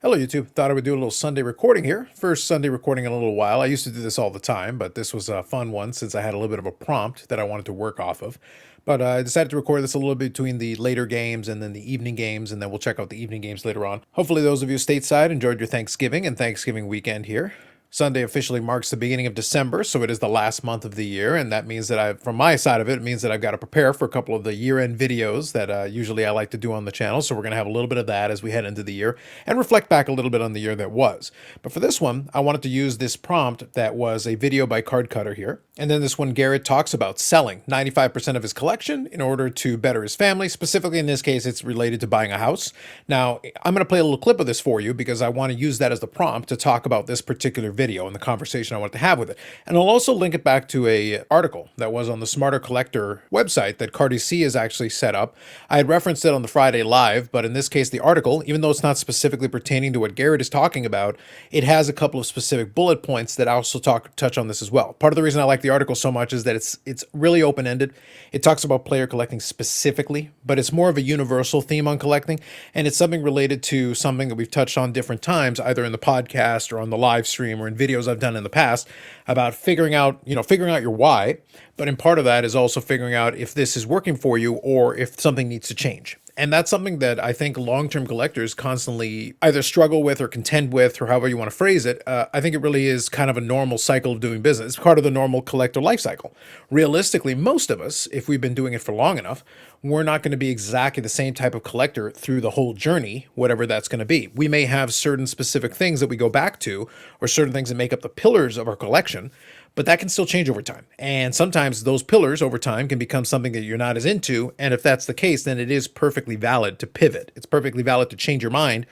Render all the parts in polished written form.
Hello, YouTube. Thought I would do a little Sunday recording here. First Sunday recording in a little while. I used to do this all the time, but this was a fun one since I had a little bit of a prompt that I wanted to work off of. But I decided to record this a little bit between the later games and then the evening games, and then we'll check out the evening games later on. Hopefully, those of you stateside enjoyed your Thanksgiving and Thanksgiving weekend here. Sunday officially marks the beginning of December, so it is the last month of the year, and that means that from my side of it, it means that I've got to prepare for a couple of the year-end videos that usually I like to do on the channel, so we're going to have a little bit of that as we head into the year, and reflect back a little bit on the year that was. But for this one, I wanted to use this prompt that was a video by Card Cutter here, and then this one, Garrett talks about selling 95% of his collection in order to better his family. Specifically, in this case, it's related to buying a house. Now, I'm going to play a little clip of this for you because I want to use that as the prompt to talk about this particular video and the conversation I wanted to have with it. And I'll also link it back to a article that was on the Smarter Collector website that Cardi C has actually set up. I had referenced it on the Friday Live, but in this case, the article, even though it's not specifically pertaining to what Garrett is talking about, it has a couple of specific bullet points that also touch on this as well. Part of the reason I like the article so much is that it's really open-ended. It talks about player collecting specifically, but it's more of a universal theme on collecting, and it's something related to something that we've touched on different times, either in the podcast or on the live stream or in videos I've done in the past about figuring out your why, but in part of that is also figuring out if this is working for you or if something needs to change. And that's something that I think long-term collectors constantly either struggle with or contend with, or however you want to phrase it. I think it really is kind of a normal cycle of doing business. It's part of the normal collector life cycle. Realistically, most of us, if we've been doing it for long enough, we're not going to be exactly the same type of collector through the whole journey, whatever that's going to be. We may have certain specific things that we go back to, or certain things that make up the pillars of our collection, but that can still change over time. And sometimes those pillars over time can become something that you're not as into. And if that's the case, then it is perfectly valid to pivot. It's perfectly valid to change your mind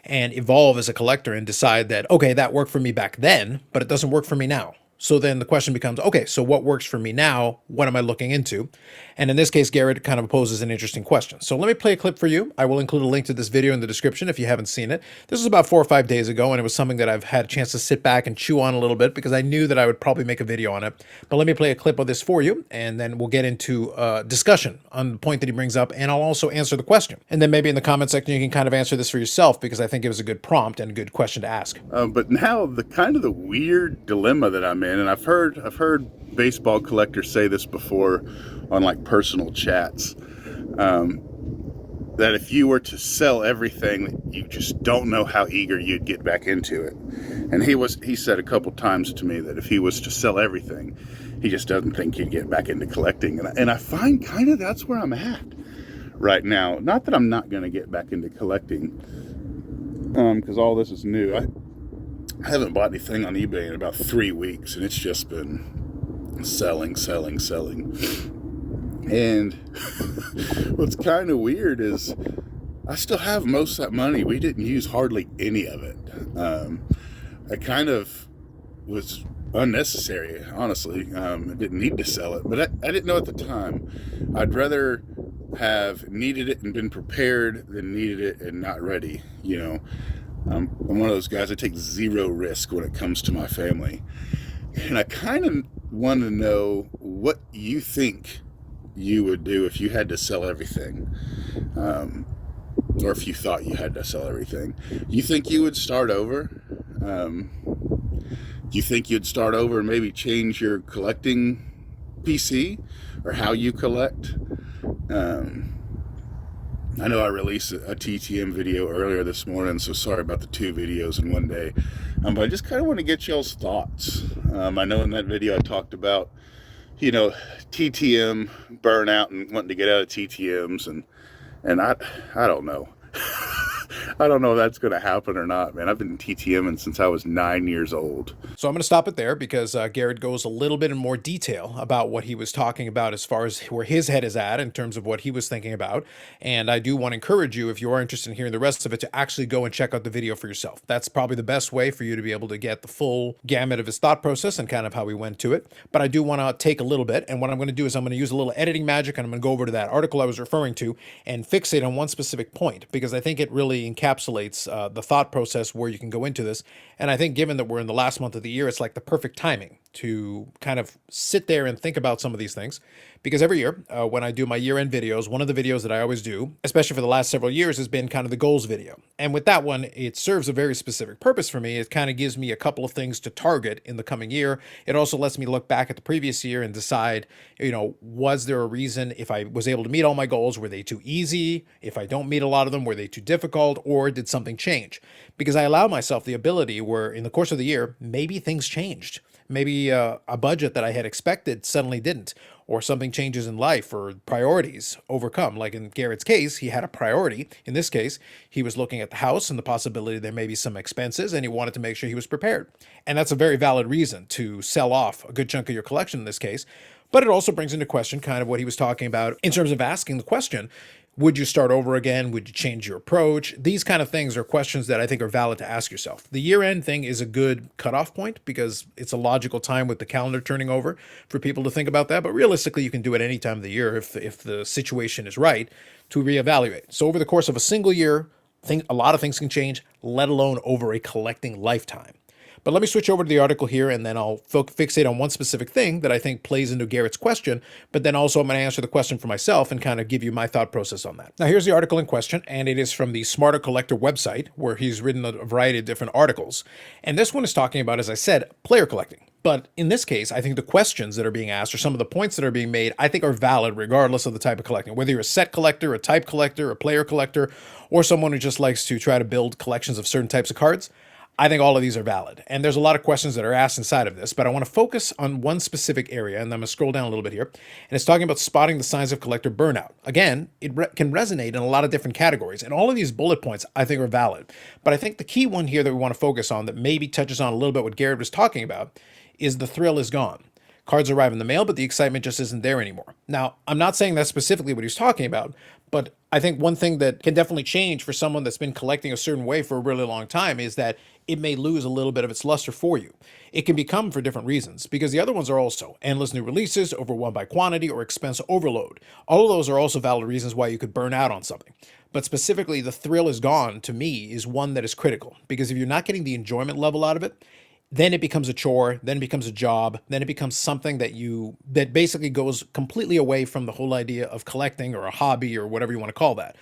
and evolve as a collector and decide that, okay, that worked for me back then, but it doesn't work for me now. So then the question becomes, okay, so what works for me now? What am I looking into? And in this case, Garrett kind of poses an interesting question. So let me play a clip for you. I will include a link to this video in the description if you haven't seen it. This was about 4 or 5 days ago, and it was something that I've had a chance to sit back and chew on a little bit because I knew that I would probably make a video on it. But let me play a clip of this for you, and then we'll get into discussion on the point that he brings up, and I'll also answer the question. And then maybe in the comment section, you can kind of answer this for yourself because I think it was a good prompt and a good question to ask. But now the weird dilemma that I'm in, and I've heard baseball collectors say this before on like personal chats, that if you were to sell everything, you just don't know how eager you'd get back into it. And he said a couple times to me that if he was to sell everything, he just doesn't think he'd get back into collecting. And I find kind of that's where I'm at right now. Not that I'm not going to get back into collecting, because all this is new. I haven't bought anything on eBay in about 3 weeks, and it's just been selling. And what's kind of weird is I still have most of that money. We didn't use hardly any of it. I kind of was unnecessary, honestly. I didn't need to sell it, but I didn't know at the time. I'd rather have needed it and been prepared than needed it and not ready, I'm one of those guys that takes zero risk when it comes to my family. And I kind of want to know what you think you would do if you had to sell everything. Or if you thought you had to sell everything. You think you would start over? Do you think you'd start over and maybe change your collecting PC or how you collect? I know I released a TTM video earlier this morning, so sorry about the 2 videos in one day. But I just kind of want to get y'all's thoughts. I know in that video I talked about, TTM burnout and wanting to get out of TTMs, and I don't know. I don't know if that's going to happen or not, man. I've been TTMing since I was 9 years old. So I'm going to stop it there because Garrett goes a little bit in more detail about what he was talking about as far as where his head is at in terms of what he was thinking about. And I do want to encourage you, if you are interested in hearing the rest of it, to actually go and check out the video for yourself. That's probably the best way for you to be able to get the full gamut of his thought process and kind of how he went to it. But I do want to take a little bit, and what I'm going to do is I'm going to use a little editing magic, and I'm going to go over to that article I was referring to and fixate on one specific point because I think it really encapsulates the thought process where you can go into this. And I think given that we're in the last month of the year, it's like the perfect timing. to kind of sit there and think about some of these things. Because every year, when I do my year end videos, one of the videos that I always do, especially for the last several years, has been kind of the goals video. And with that one, it serves a very specific purpose for me. It kind of gives me a couple of things to target in the coming year. It also lets me look back at the previous year and decide, was there a reason if I was able to meet all my goals? Were they too easy? If I don't meet a lot of them, were they too difficult? Or did something change? Because I allow myself the ability where in the course of the year, maybe things changed. Maybe a budget that I had expected suddenly didn't, or something changes in life, or priorities overcome. Like in Garrett's case, he had a priority. In this case, he was looking at the house and the possibility there may be some expenses, and he wanted to make sure he was prepared. And that's a very valid reason to sell off a good chunk of your collection in this case. But it also brings into question kind of what he was talking about in terms of asking the question, would you start over again? Would you change your approach? These kind of things are questions that I think are valid to ask yourself. The year-end thing is a good cutoff point because it's a logical time with the calendar turning over for people to think about that. But realistically, you can do it any time of the year if the situation is right to reevaluate. So over the course of a single year, a lot of things can change, let alone over a collecting lifetime. But let me switch over to the article here, and then I'll fixate on one specific thing that I think plays into Garrett's question, but then also I'm going to answer the question for myself and kind of give you my thought process on that. Now, here's the article in question, and it is from the Smarter Collector website, where he's written a variety of different articles. And this one is talking about, as I said, player collecting. But in this case, I think the questions that are being asked or some of the points that are being made, I think are valid regardless of the type of collecting. Whether you're a set collector, a type collector, a player collector, or someone who just likes to try to build collections of certain types of cards, I think all of these are valid. And there's a lot of questions that are asked inside of this, but I want to focus on one specific area, and I'm going to scroll down a little bit here. And it's talking about spotting the signs of collector burnout. Again, it can resonate in a lot of different categories, and all of these bullet points I think are valid. But I think the key one here that we want to focus on that maybe touches on a little bit what Garrett was talking about is the thrill is gone. Cards arrive in the mail, but the excitement just isn't there anymore. Now, I'm not saying that's specifically what he's talking about, but I think one thing that can definitely change for someone that's been collecting a certain way for a really long time is that it may lose a little bit of its luster for you. It can become for different reasons, because the other ones are also endless new releases, overwhelmed by quantity, or expense overload. All of those are also valid reasons why you could burn out on something. But specifically, the thrill is gone, to me, is one that is critical, because if you're not getting the enjoyment level out of it, then it becomes a chore, then it becomes a job, then it becomes something that basically goes completely away from the whole idea of collecting or a hobby or whatever you want to call that.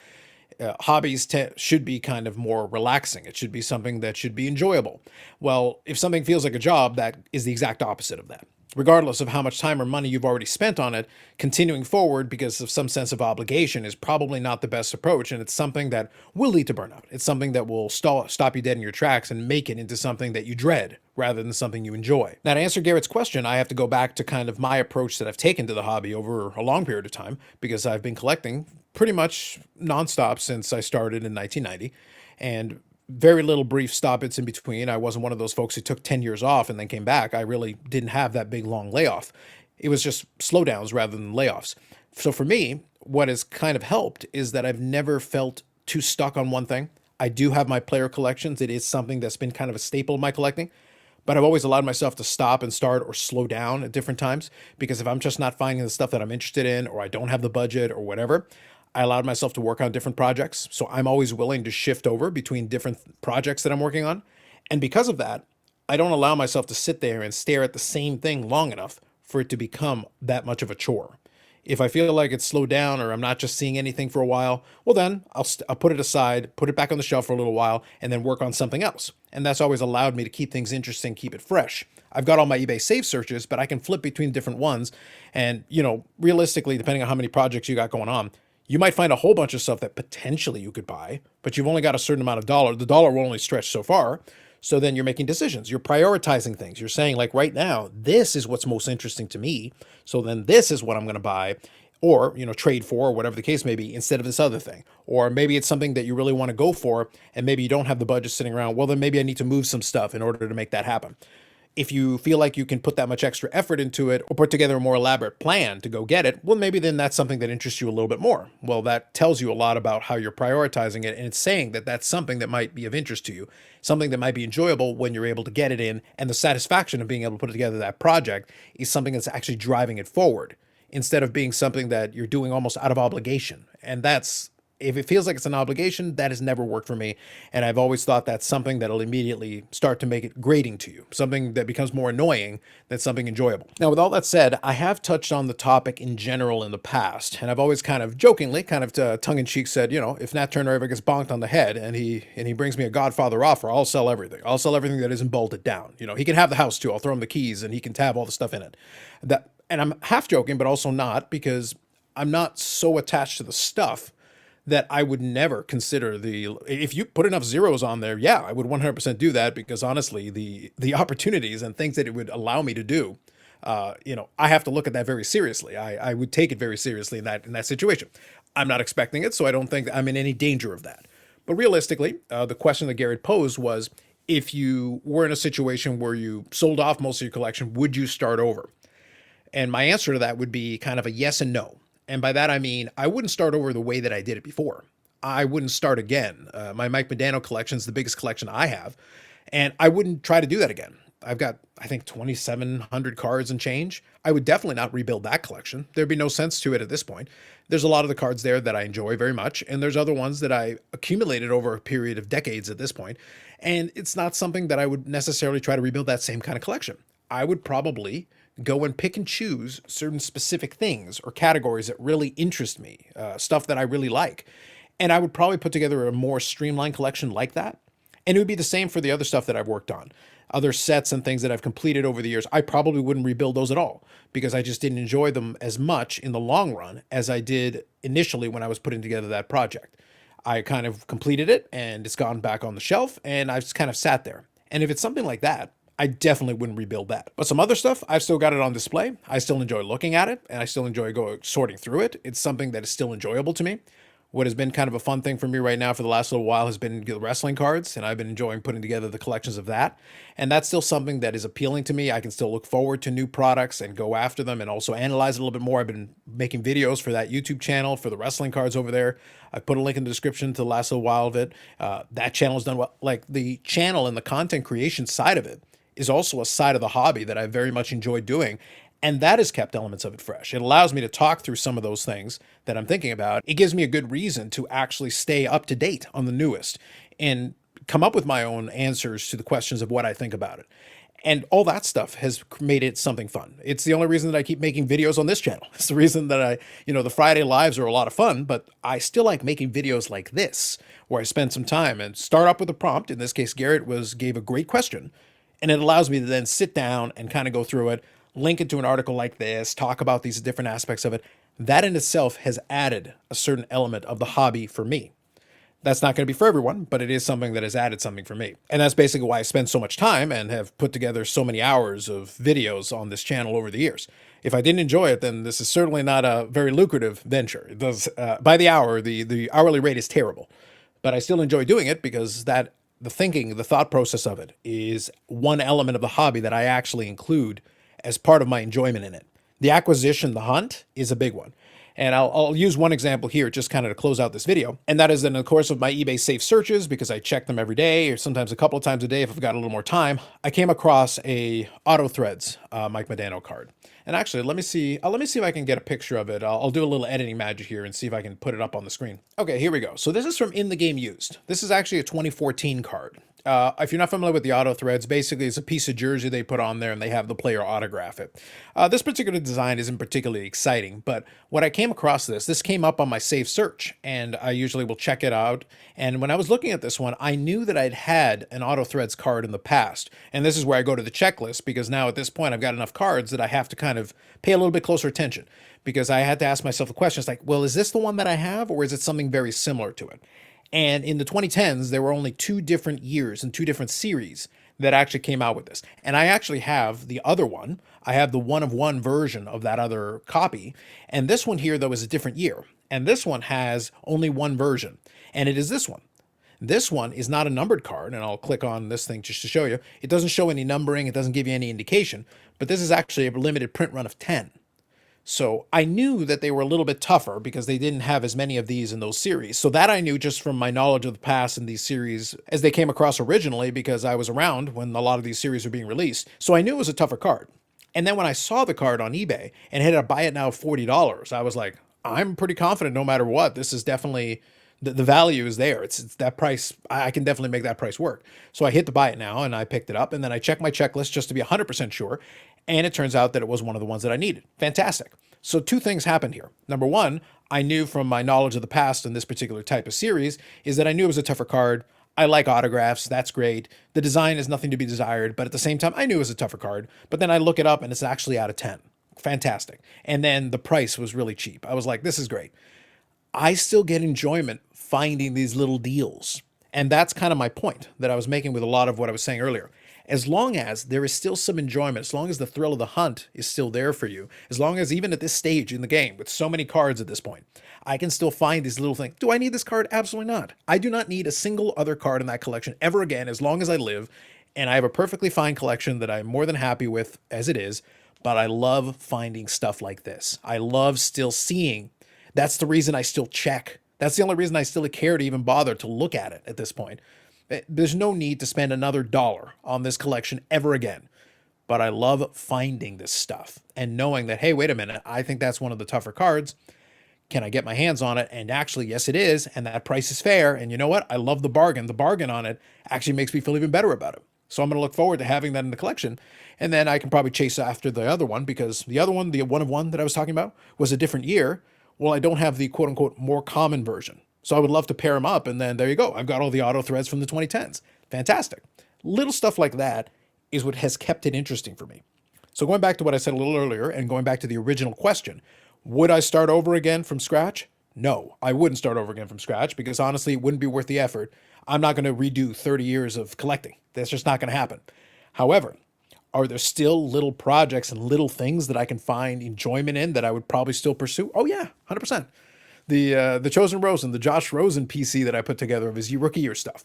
Hobbies should be kind of more relaxing. It should be something that should be enjoyable. Well, if something feels like a job, that is the exact opposite of that. Regardless of how much time or money you've already spent on it, continuing forward because of some sense of obligation is probably not the best approach, and it's something that will lead to burnout. It's something that will stop you dead in your tracks and make it into something that you dread rather than something you enjoy. Now, to answer Garrett's question, I have to go back to kind of my approach that I've taken to the hobby over a long period of time, because I've been collecting pretty much nonstop since I started in 1990, and very little brief stoppage in between. I wasn't one of those folks who took 10 years off and then came back. I really didn't have that big long layoff. It was just slowdowns rather than layoffs. So for me, what has kind of helped is that I've never felt too stuck on one thing. I do have my player collections. It is something that's been kind of a staple of my collecting, but I've always allowed myself to stop and start or slow down at different times, because if I'm just not finding the stuff that I'm interested in, or I don't have the budget or whatever, I allowed myself to work on different projects. So I'm always willing to shift over between different projects that I'm working on. And because of that, I don't allow myself to sit there and stare at the same thing long enough for it to become that much of a chore. If I feel like it's slowed down or I'm not just seeing anything for a while, well then I'll put it aside, put it back on the shelf for a little while, and then work on something else. And that's always allowed me to keep things interesting, keep it fresh. I've got all my eBay save searches, but I can flip between different ones. And, realistically, depending on how many projects you got going on, you might find a whole bunch of stuff that potentially you could buy, but you've only got a certain amount of dollar. The dollar will only stretch so far. So then you're making decisions. You're prioritizing things. You're saying, like, right now, this is what's most interesting to me. So then this is what I'm going to buy, or, trade for, or whatever the case may be, instead of this other thing. Or maybe it's something that you really want to go for, and maybe you don't have the budget sitting around. Well, then maybe I need to move some stuff in order to make that happen. If you feel like you can put that much extra effort into it, or put together a more elaborate plan to go get it, well, maybe then that's something that interests you a little bit more. Well, that tells you a lot about how you're prioritizing it, and it's saying that that's something that might be of interest to you, something that might be enjoyable when you're able to get it in, and the satisfaction of being able to put together that project is something that's actually driving it forward, instead of being something that you're doing almost out of obligation. And that's If it feels like it's an obligation, that has never worked for me. And I've always thought that's something that'll immediately start to make it grating to you, something that becomes more annoying than something enjoyable. Now, with all that said, I have touched on the topic in general in the past, and I've always kind of jokingly, kind of tongue-in-cheek said, if Nat Turner ever gets bonked on the head and he brings me a Godfather offer, I'll sell everything. I'll sell everything that isn't bolted down. He can have the house too. I'll throw him the keys and he can have all the stuff in it. And I'm half joking, but also not, because I'm not so attached to the stuff that I would never consider if you put enough zeros on there, yeah, I would 100% do that, because honestly, the opportunities and things that it would allow me to do, I have to look at that very seriously. I would take it very seriously in that situation. I'm not expecting it, so I don't think I'm in any danger of that. But realistically, the question that Garrett posed was, if you were in a situation where you sold off most of your collection, would you start over? And my answer to that would be kind of a yes and no. And by that, I mean, I wouldn't start over the way that I did it before. I wouldn't start again. My Mike Modano collection is the biggest collection I have, and I wouldn't try to do that again. I've got, I think, 2,700 cards and change. I would definitely not rebuild that collection. There'd be no sense to it at this point. There's a lot of the cards there that I enjoy very much, and there's other ones that I accumulated over a period of decades at this point, and it's not something that I would necessarily try to rebuild that same kind of collection. I would probably go and pick and choose certain specific things or categories that really interest me, stuff that I really like. And I would probably put together a more streamlined collection like that. And it would be the same for the other stuff that I've worked on. Other sets and things that I've completed over the years, I probably wouldn't rebuild those at all, because I just didn't enjoy them as much in the long run as I did initially when I was putting together that project. I kind of completed it and it's gone back on the shelf, and I've just kind of sat there. And if it's something like that, I definitely wouldn't rebuild that. But some other stuff, I've still got it on display. I still enjoy looking at it, and I still enjoy sorting through it. It's something that is still enjoyable to me. What has been kind of a fun thing for me right now for the last little while has been the wrestling cards, and I've been enjoying putting together the collections of that. And that's still something that is appealing to me. I can still look forward to new products and go after them and also analyze it a little bit more. I've been making videos for that YouTube channel for the wrestling cards over there. I put a link in the description to the last little while of it. That channel is done well. Like, the channel and the content creation side of it is also a side of the hobby that I very much enjoy doing. And that has kept elements of it fresh. It allows me to talk through some of those things that I'm thinking about. It gives me a good reason to actually stay up to date on the newest and come up with my own answers to the questions of what I think about it. And all that stuff has made it something fun. It's the only reason that I keep making videos on this channel. It's the reason that the Friday lives are a lot of fun, but I still like making videos like this, where I spend some time and start up with a prompt. In this case, Garrett gave a great question, and it allows me to then sit down and kind of go through it, link it to an article like this, talk about these different aspects of it. That in itself has added a certain element of the hobby for me. That's not going to be for everyone, but it is something that has added something for me. And that's basically why I spend so much time and have put together so many hours of videos on this channel over the years. If I didn't enjoy it, then this is certainly not a very lucrative venture. It does, by the hour, the hourly rate is terrible. But I still enjoy doing it because the thought process of it is one element of the hobby that I actually include as part of my enjoyment in it. The acquisition, the hunt, is a big one. And I'll use one example here just kind of to close out this video. And that is in the course of my eBay safe searches, because I check them every day or sometimes a couple of times a day if I've got a little more time, I came across a Auto Threads Mike Modano card. And actually, let me see if I can get a picture of it. I'll do a little editing magic here and see if I can put it up on the screen. Okay, here we go. So this is from In the Game Used. This is actually a 2014 card. If you're not familiar with the Auto Threads, basically it's a piece of jersey they put on there and they have the player autograph it. This particular design isn't particularly exciting, but when I came across this came up on my safe search, and I usually will check it out. And when I was looking at this one, I knew that I'd had an Auto Threads card in the past. And this is where I go to the checklist, because now at this point I've got enough cards that I have to kind of pay a little bit closer attention, because I had to ask myself the question, it's like, well, is this the one that I have, or is it something very similar to it? And in the 2010s, there were only 2 different years and 2 different series that actually came out with this. And I actually have the other one. I have the 1-of-1 version of that other copy. And this one here, though, is a different year. And this one has only one version. And it is this one. This one is not a numbered card. And I'll click on this thing just to show you. It doesn't show any numbering. It doesn't give you any indication. But this is actually a limited print run of 10. So I knew that they were a little bit tougher because they didn't have as many of these in those series. So that I knew just from my knowledge of the past in these series as they came across originally, because I was around when a lot of these series were being released. So I knew it was a tougher card. And then when I saw the card on eBay and had to buy it now $40, I was like, I'm pretty confident no matter what, this is definitely The value is there. It's that price. I can definitely make that price work. So I hit to buy it now and I picked it up and then I checked my checklist just to be 100% sure. And it turns out that it was one of the ones that I needed. Fantastic. So two things happened here. Number one, I knew from my knowledge of the past in this particular type of series is that I knew it was a tougher card. I like autographs. That's great. The design is nothing to be desired, but at the same time, I knew it was a tougher card. But then I look it up and it's actually out of 10. Fantastic. And then the price was really cheap. I was like, this is great. I still get enjoyment finding these little deals. And that's kind of my point that I was making with a lot of what I was saying earlier. As long as there is still some enjoyment, as long as the thrill of the hunt is still there for you, as long as even at this stage in the game with so many cards at this point, I can still find these little things. Do I need this card? Absolutely not. I do not need a single other card in that collection ever again as long as I live. And I have a perfectly fine collection that I'm more than happy with as it is. But I love finding stuff like this. I love still seeing. That's the reason I still check. That's the only reason I still care to even bother to look at it at this point. There's no need to spend another dollar on this collection ever again. But I love finding this stuff and knowing that, hey, wait a minute, I think that's one of the tougher cards. Can I get my hands on it? And actually, yes, it is. And that price is fair. And you know what? I love the bargain. The bargain on it actually makes me feel even better about it. So I'm going to look forward to having that in the collection. And then I can probably chase after the other one because the other one, the one of one that I was talking about, was a different year. Well, I don't have the quote unquote more common version. So I would love to pair them up. And then there you go. I've got all the auto threads from the 2010s. Fantastic. Little stuff like that is what has kept it interesting for me. So going back to what I said a little earlier and going back to the original question, would I start over again from scratch? No, I wouldn't start over again from scratch because honestly, it wouldn't be worth the effort. I'm not going to redo 30 years of collecting. That's just not going to happen. However, are there still little projects and little things that I can find enjoyment in that I would probably still pursue? Oh yeah, 100%. The Chosen Rosen, the Josh Rosen PC that I put together of his rookie year stuff,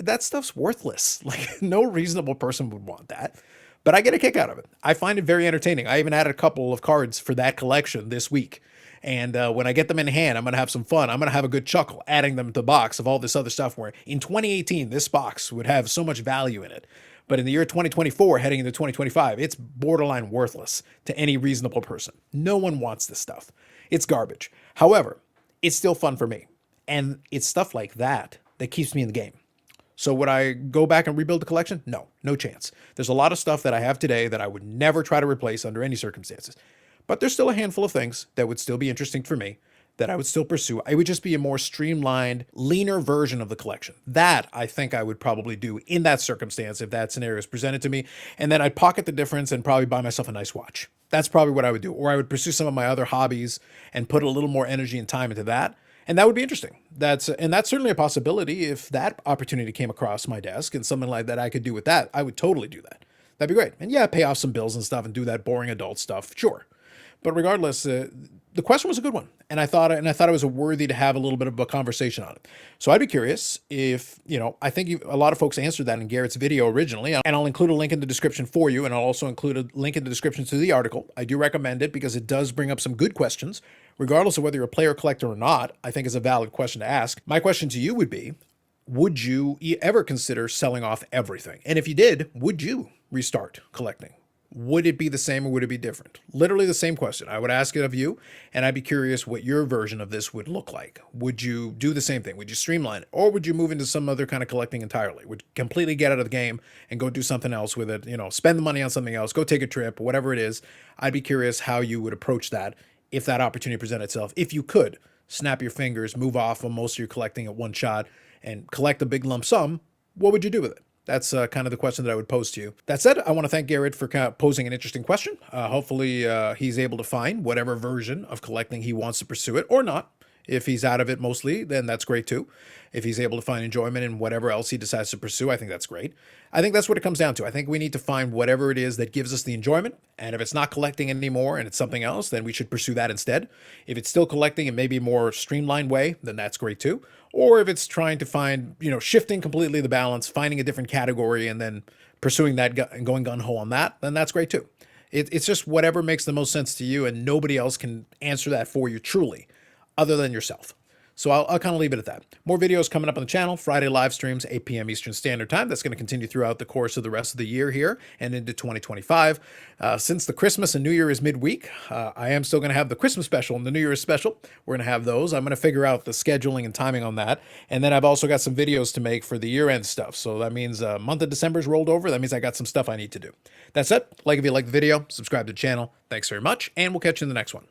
that stuff's worthless. Like no reasonable person would want that. But I get a kick out of it. I find it very entertaining. I even added a couple of cards for that collection this week. And when I get them in hand, I'm going to have some fun. I'm going to have a good chuckle adding them to the box of all this other stuff where in 2018, this box would have so much value in it. But in the year 2024, heading into 2025, it's borderline worthless to any reasonable person. No one wants this stuff. It's garbage. However, it's still fun for me. And it's stuff like that that keeps me in the game. So would I go back and rebuild the collection? No, no chance. There's a lot of stuff that I have today that I would never try to replace under any circumstances. But there's still a handful of things that would still be interesting for me that I would still pursue. It would just be a more streamlined, leaner version of the collection. That I think I would probably do in that circumstance if that scenario is presented to me. And then I'd pocket the difference and probably buy myself a nice watch. That's probably what I would do. Or I would pursue some of my other hobbies and put a little more energy and time into that. And that would be interesting. That's certainly a possibility. If that opportunity came across my desk and something like that I could do with that, I would totally do that. That'd be great. And yeah, pay off some bills and stuff and do that boring adult stuff. Sure. But regardless, the question was a good one, and I thought it was worthy to have a little bit of a conversation on it. So I'd be curious if I think a lot of folks answered that in Garrett's video originally, and I'll include a link in the description for you, and I'll also include a link in the description to the article. I do recommend it because it does bring up some good questions, regardless of whether you're a player collector or not. I think is a valid question to ask. My question to you would be: would you ever consider selling off everything? And if you did, would you restart collecting? Would it be the same or would it be different? Literally the same question. I would ask it of you, and I'd be curious what your version of this would look like. Would you do the same thing? Would you streamline it? Or would you move into some other kind of collecting entirely? Would you completely get out of the game and go do something else with it? Spend the money on something else, go take a trip, whatever it is. I'd be curious how you would approach that if that opportunity presented itself. If you could snap your fingers, move off on most of your collecting at one shot, and collect a big lump sum, what would you do with it? That's kind of the question that I would pose to you. That said, I want to thank Garrett for kind of posing an interesting question. Hopefully he's able to find whatever version of collecting he wants to pursue it or not. If he's out of it mostly, then that's great too. If he's able to find enjoyment in whatever else he decides to pursue, I think that's great. I think that's what it comes down to. I think we need to find whatever it is that gives us the enjoyment. And if it's not collecting anymore and it's something else, then we should pursue that instead. If it's still collecting in maybe a more streamlined way, then that's great too. Or if it's trying to find, shifting completely the balance, finding a different category and then pursuing that and going gung-ho on that, then that's great too. It's just whatever makes the most sense to you, and nobody else can answer that for you truly, other than yourself. So I'll kind of leave it at that. More videos coming up on the channel. Friday live streams, 8 p.m. Eastern Standard Time. That's going to continue throughout the course of the rest of the year here and into 2025. Since the Christmas and New Year is midweek, I am still going to have the Christmas special and the New Year's special. We're going to have those. I'm going to figure out the scheduling and timing on that. And then I've also got some videos to make for the year-end stuff. So that means month of December's rolled over. That means I got some stuff I need to do. That's it. Like if you like the video, subscribe to the channel. Thanks very much, and we'll catch you in the next one.